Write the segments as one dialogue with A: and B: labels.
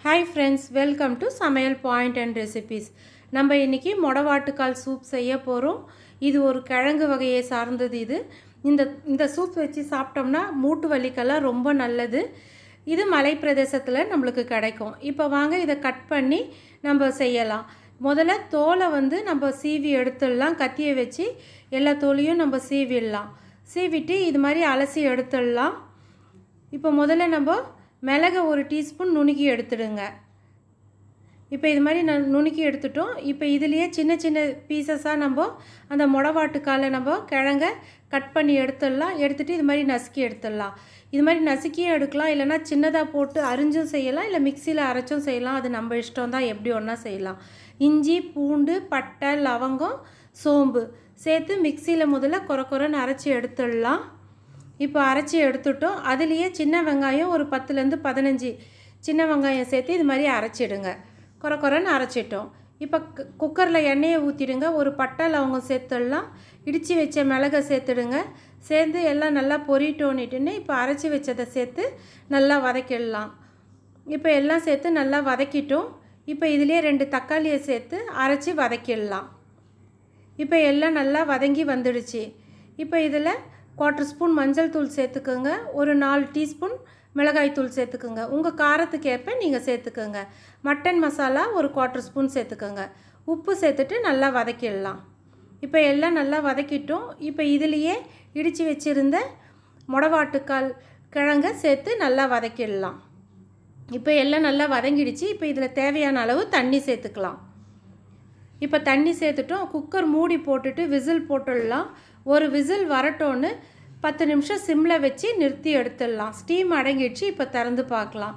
A: Hi friends, welcome to Samayal Point and Recipes. நம்ம இன்னைக்கு முடவாட்டுக்கால் soup செய்ய போறோம். இது ஒரு கிழங்கு வகையை சார்ந்தது இது. இந்த சூப் வச்சு சாப்பிட்டோம்னா மூட்டு வலிக்கெல்லாம் ரொம்ப நல்லது. இது மலை பிரதேசத்துல நமக்கு கிடைக்கும். இப்போ வாங்க இத கட் பண்ணி நம்ம செய்யலாம். முதல்ல தோலை நம்ம சீவி எடுத்துடலாம். கத்தியை வச்சு எல்லா தோலையும் நம்ம சீவிடலாம். சீவிட்டு இது மாதிரி அலசி எடுத்துடலாம். இப்போ முதல்ல நம்ம மிளகு ஒரு டீஸ்பூன் நுணுக்கி எடுத்துடுங்க. இப்போ இது மாதிரி நுணுக்கி எடுத்துட்டோம். இப்போ இதுலேயே சின்ன சின்ன பீசஸாக நம்ம அந்த முடவாட்டுக்காலை நம்ம கிழங்க கட் பண்ணி எடுத்துடலாம். எடுத்துகிட்டு இது மாதிரி நசுக்கி எடுத்துடலாம். இது மாதிரி நசுக்கியும் எடுக்கலாம், இல்லைனா சின்னதாக போட்டு அரிஞ்சும் செய்யலாம், இல்லை மிக்சியில் அரைச்சும் செய்யலாம். அது நம்ம இஷ்டம் தான், எப்படி ஒன்றா செய்யலாம். இஞ்சி, பூண்டு, பட்டை, லவங்கம், சோம்பு சேர்த்து மிக்சியில் முதல்ல கொரன்னு அரைச்சி எடுத்துடலாம். இப்போ அரைச்சி எடுத்துட்டோம். அதுலேயே சின்ன வெங்காயம் ஒரு 10லேருந்து 15 சின்ன வெங்காயம் சேர்த்து இது மாதிரி அரைச்சிடுங்க. கொரன்னு அரைச்சிட்டோம். இப்போ குக்கரில் எண்ணெயை ஊற்றிடுங்க. ஒரு பட்டை லவங்கம் சேர்த்துடலாம். இடித்து வச்ச மிளகை சேர்த்துடுங்க. சேர்ந்து எல்லாம் நல்லா பொரிட்டோன்னிட்டுன்னு இப்போ அரைச்சி வச்சதை சேர்த்து நல்லா வதக்கிடலாம். இப்போ எல்லாம் சேர்த்து நல்லா வதக்கிட்டோம். இப்போ இதுலேயே 2 தக்காளியை சேர்த்து அரைச்சி வதக்கிடலாம். இப்போ எல்லாம் நல்லா வதங்கி வந்துடுச்சு. இப்போ இதில் 1/4 ஸ்பூன் மஞ்சள் தூள் சேர்த்துக்கோங்க. ஒரு 4 டீஸ்பூன் மிளகாய் தூள் சேர்த்துக்கோங்க. உங்கள் காரத்துக்கு ஏற்ப நீங்கள் சேர்த்துக்கோங்க. மட்டன் மசாலா ஒரு 1/4 ஸ்பூன் சேர்த்துக்கோங்க. உப்பு சேர்த்துட்டு நல்லா வதக்கிடலாம். இப்போ எல்லாம் நல்லா வதக்கிட்டோம். இப்போ இதுலேயே இடித்து வச்சுருந்த முடவாட்டுக்கால் கிழங்க சேர்த்து நல்லா வதக்கிடலாம். இப்போ எல்லாம் நல்லா வதங்கிடுச்சு. இப்போ இதில் தேவையான அளவு தண்ணி சேர்த்துக்கலாம். இப்போ தண்ணி சேர்த்துட்டோம். குக்கர் மூடி போட்டுட்டு விசில் போட்டுடலாம். ஒரு விசில் வரட்டோன்னு 10 நிமிஷம் சிம்மில் வச்சு நிறுத்தி எடுத்துடலாம். ஸ்டீம் அடங்கிடுச்சு. இப்போ திறந்து பார்க்கலாம்.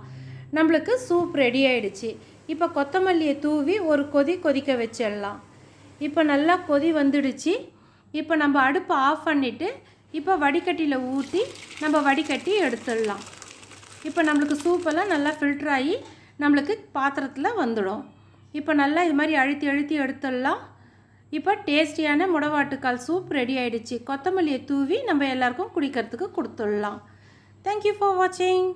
A: நம்மளுக்கு சூப் ரெடி ஆகிடுச்சு. இப்போ கொத்தமல்லியை தூவி ஒரு கொதிக்க வச்சிடலாம். இப்போ நல்லா கொதி வந்துடுச்சு. இப்போ நம்ம அடுப்பை ஆஃப் பண்ணிவிட்டு இப்போ வடிகட்டியில் ஊற்றி நம்ம வடிகட்டி எடுத்துடலாம். இப்போ நம்மளுக்கு சூப்பெல்லாம் நல்லா ஃபில்டர் ஆகி நம்மளுக்கு பாத்திரத்தில் வந்துடும். இப்போ நல்லா இது மாதிரி அழுத்தி எடுத்துடலாம். இப்போ டேஸ்டியான முடவாட்டுக்கால் சூப் ரெடி ஆகிடுச்சு. கொத்தமல்லியை தூவி நம்ம எல்லாருக்கும் குடிக்கிறதுக்கு கொடுத்துடலாம். தேங்க்யூ ஃபார் வாட்சிங்.